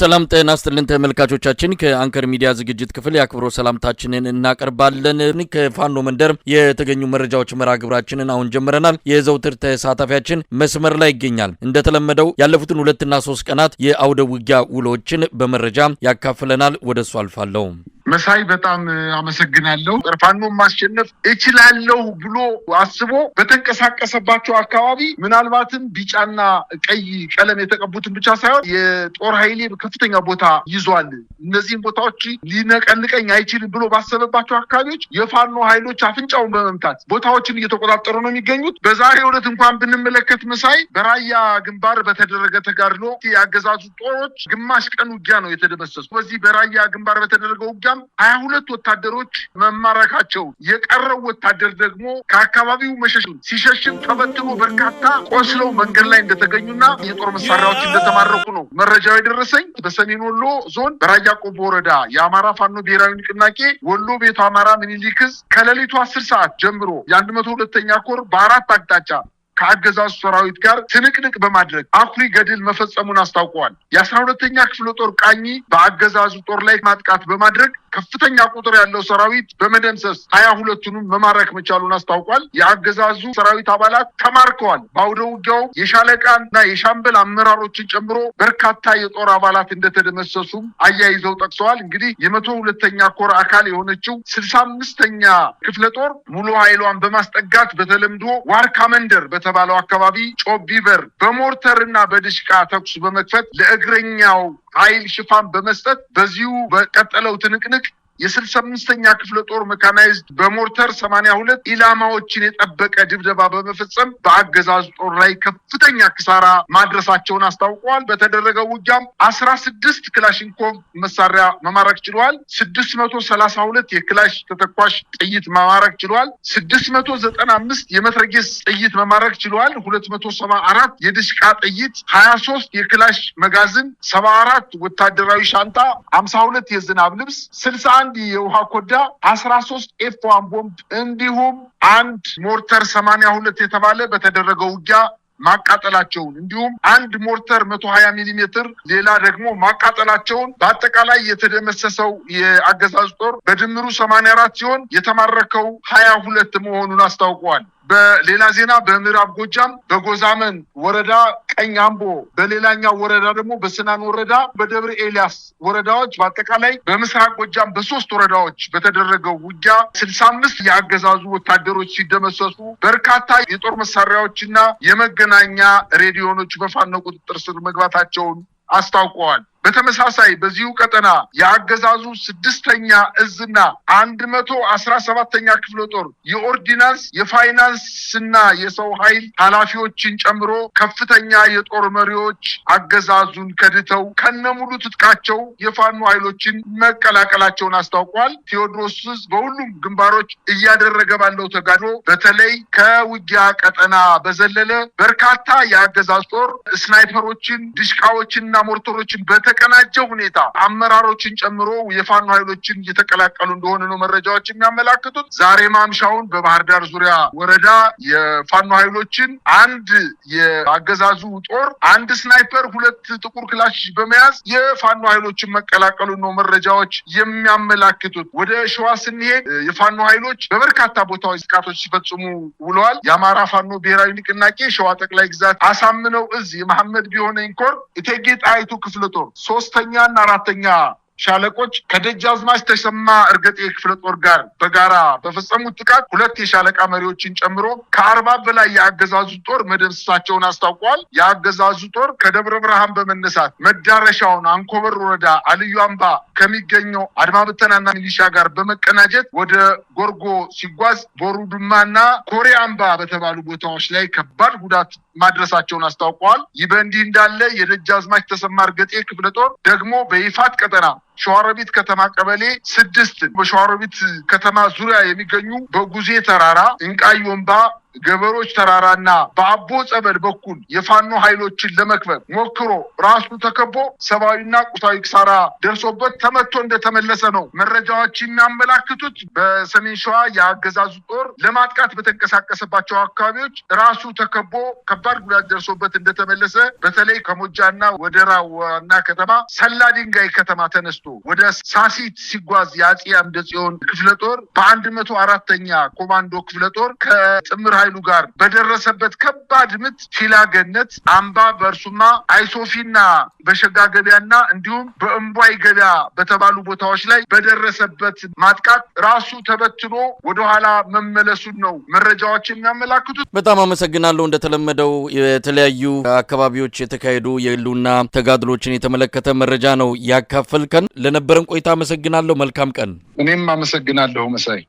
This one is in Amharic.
ሰላም ጤና ይስጥልን ተመልካቾቻችን ከአንከር ሚዲያ ዝግጅት ክፍል ያክብሮ ሰላምታችንን እናቀርባለን። ከፋኖ መንደር የተገኙ መረጃዎች መራግብራችንን አሁን ጀምረናል። የዘውትር ተሳታፊያችን መስመር ላይ ይገኛል። እንደተለመደው ያለፉትን 2 እና 3 ቀናት የአውደ ውጊያ ውሎችን በመረጃ ያካፍለናል። ወደሱ አልፋለሁ። መሳይ በጣም አመሰግናለሁ። ፋኖ ማሸነፍ እችላለሁ ብሎ አስቦ በተንቀሳቀሰባቸው አካባቢ ምናልባትም ቢጫና ቀይ ቀለም የተቀቡትን ብቻ ሳይሆን የጦር ኃይሌ ከፍተኛ ቦታ ይዟል፣ እነዚህን ቦታዎች ሊነቀንቀኝ አይችልም ብሎ ባሰበባቸው አካባቢዎች የፋኖ ኃይሎች አፍንጫውን በመምታት ቦታዎችን እየተቆጣጠሩ ነው የሚገኙት። በዛሬው ዕለት እንኳን ብንመለከት መሳይ በራያ ግንባር በተደረገ ተጋድሎ ያገዛዙ ጦሮች ግማሽ ቀን ውጊያ ነው የተደመሰሱ። በዚህ በራያ ግንባር በተደረገው ውጊያ 22 ወታደሮች መማረካቸው፣ የቀረው ወታደር ደግሞ ከአካባቢው መሸሽን ሲሸሽም ተበትኖ በርካታ ቆስለው መንገድ ላይ እንደተገኙና የጦር መሳሪያዎች እንደተማረኩ ነው መረጃው የደረሰኝ። በሰሜን ወሎ ዞን በራያ ቆቦ ወረዳ የአማራ ፋኖ ብሔራዊ ንቅናቄ ወሎ ቤቱ አማራ ምኒልክ ዕዝ ከሌሊቱ 10 ሰዓት ጀምሮ የ102ኛ ኮር በአራት አቅጣጫ ከአገዛዙ ሰራዊት ጋር ትንቅንቅ በማድረግ አኩሪ ገድል መፈጸሙን አስታውቀዋል። የ12ኛ ክፍለ ጦር ቃኝ በአገዛዙ ጦር ላይ ማጥቃት በማድረግ ከፍተኛ ቁጥር ያለው ሰራዊት በመደምሰስ 22ቱንም መማረክ መቻሉን አስታውቋል። የአገዛዙ ሰራዊት አባላት ተማርከዋል። በአውደ ውጊያው የሻለቃና የሻምበል አመራሮችን ጨምሮ በርካታ የጦር አባላት እንደተደመሰሱም አያይዘው ጠቅሰዋል። እንግዲህ የ102ኛ ኮር አካል የሆነችው 65ኛ ክፍለ ጦር ሙሉ ኃይሏን በማስጠጋት በተለምዶ ዋርካ መንደር በተባለው አካባቢ ጮቢበር በሞርተርና በድሽቃ ተኩስ በመክፈት ለእግረኛው ኃይል ሽፋን በመስጠት በዚሁ በቀጠለው ትንቅንቅ የ65ኛ ክፍለ ጦር መካናይዝድ በሞርተር 82 ኢላማዎችን የጠበቀ ድብደባ በመፈጸም በአገዛዙ ጦር ላይ ከፍተኛ ኪሳራ ማድረሳቸውን አስታውቀዋል። በተደረገው ውጊያም 16 ክላሽንኮቭ መሳሪያ መማረክ ችሏል። 632 የክላሽ ተተኳሽ ጥይት መማረክ ችሏል። 695 የመትረጊስ ጥይት መማረክ ችሏል። 274 የድሽቃ ጥይት፣ 23 የክላሽ መጋዝን፣ 74 ወታደራዊ ሻንጣ፣ 52 የዝናብ ልብስ፣ 61 የውሃ ኮዳ፣ 13 ኤፍ1 ቦምብ እንዲሁም 1 ሞርተር 82 የተባለ በተደረገው ውጊያ ማቃጠላቸውን እንዲሁም 1 ሞርተር 120 ሚሊ ሜትር ሌላ ደግሞ ማቃጠላቸውን በአጠቃላይ የተደመሰሰው የአገዛዙ ጦር በድምሩ 84 ሲሆን የተማረከው 22 መሆኑን አስታውቀዋል። በሌላ ዜና በምዕራብ ጎጃም በጎዛመን ወረዳ ቀኝ አምቦ፣ በሌላኛው ወረዳ ደግሞ በስናን ወረዳ፣ በደብረ ኤልያስ ወረዳዎች በአጠቃላይ በምስራቅ ጎጃም በ3 ወረዳዎች በተደረገው ውጊያ 65 የአገዛዙ ወታደሮች ሲደመሰሱ በርካታ የጦር መሳሪያዎችና የመገናኛ ሬዲዮኖች በፋኖ ቁጥጥር ስር መግባታቸውን አስታውቀዋል። በተመሳሳይ በዚሁ ቀጠና የአገዛዙ 6ኛ እዝና 117ኛ ክፍለ ጦር የኦርዲናንስ የፋይናንስና የሰው ኃይል ኃላፊዎችን ጨምሮ ከፍተኛ የጦር መሪዎች አገዛዙን ከድተው ከነሙሉ ትጥቃቸው የፋኖ ኃይሎችን መቀላቀላቸውን አስታውቋል። ቴዎድሮስ ዕዝ በሁሉም ግንባሮች እያደረገ ባለው ተጋድሎ በተለይ ከውጊያ ቀጠና በዘለለ በርካታ የአገዛዝ ጦር ስናይፐሮችን፣ ድሽቃዎችንና ሞርተሮችን ተቀናጀው ሁኔታ አመራሮችን ጨምሮ የፋኖ ኃይሎችን እየተቀላቀሉ እንደሆነ ነው መረጃዎች የሚያመላክቱት። ዛሬ ማምሻውን በባህር ዳር ዙሪያ ወረዳ የፋኖ ኃይሎችን 1 የአገዛዙ ጦር 1 ስናይፐር 2 ጥቁር ክላሽ በመያዝ የፋኖ ኃይሎችን መቀላቀሉ ነው መረጃዎች የሚያመላክቱት። ወደ ሸዋ ስንሄድ የፋኖ ኃይሎች በበርካታ ቦታዎች ጥቃቶች ሲፈጽሙ ውለዋል። የአማራ ፋኖ ብሔራዊ ንቅናቄ ሸዋ ጠቅላይ ግዛት አሳምነው ዕዝ የመሐመድ ቢሆነኝ ኮር እቴጌ ጣይቱ ክፍለ ጦር 3ኛ እና 4ኛ ሻለቆች ከደጃዝማች ተሰማ እርገጤ ክፍለ ጦር ጋር በጋራ በፈጸሙት ጥቃት 2 የሻለቃ መሪዎችን ጨምሮ ከ40 በላይ የአገዛዙ ጦር መደምሰሳቸውን አስታውቀዋል። የአገዛዙ ጦር ከደብረ ብርሃን በመነሳት መዳረሻውን አንኮበር ወረዳ አልዩ አምባ ከሚገኘው አድማ ብተናና ሚሊሻ ጋር በመቀናጀት ወደ ጎርጎ ሲጓዝ ቦሩ ዱማና ኮሬ አምባ በተባሉ ቦታዎች ላይ ከባድ ጉዳት ማድረሳቸውን አስታውቀዋል። ይህ በእንዲህ እንዳለ የደጃዝማች ተሰማ እርገጤ ክፍለ ጦር ደግሞ በይፋት ቀጠና ሸዋሮቢት ከተማ ቀበሌ 6 በሸዋሮቢት ከተማ ዙሪያ የሚገኙ በጉዜ ተራራ፣ እንቃይ ወንባ፣ ገበሮች ተራራና በአቦ ጸበል በኩል የፋኖ ኃይሎችን ለመክበብ ሞክሮ ራሱ ተከቦ ሰብአዊና ቁሳዊ ኪሳራ ደርሶበት ተመቶ እንደተመለሰ ነው መረጃዎች የሚያመላክቱት። በሰሜን ሸዋ የአገዛዙ ጦር ለማጥቃት በተንቀሳቀሰባቸው አካባቢዎች ራሱ ተከቦ ከባድ ጉዳት ደርሶበት እንደተመለሰ፣ በተለይ ከሞጃና ወደራ ዋና ከተማ ሰላ ድንጋይ ከተማ ተነስቶ ወደ ሳሲት ሲጓዝ የአጼ አምደ ጽዮን ክፍለ ጦር በ104ኛ ኮማንዶ ክፍለ ጦር ከጥምር ኃይሉ ጋር በደረሰበት ከባድ ምት ፊላገነት፣ አምባ በርሱማ፣ አይሶፊና በሸጋ ገበያና እንዲሁም በእምቧይ ገበያ በተባሉ ቦታዎች ላይ በደረሰበት ማጥቃት ራሱ ተበትኖ ወደኋላ መመለሱን ነው መረጃዎች የሚያመላክቱት። በጣም አመሰግናለሁ። እንደተለመደው የተለያዩ አካባቢዎች የተካሄዱ የህልውና ተጋድሎችን የተመለከተ መረጃ ነው ያካፈልከን። ለነበረን ቆይታ አመሰግናለሁ። መልካም ቀን። እኔም አመሰግናለሁ መሳይ።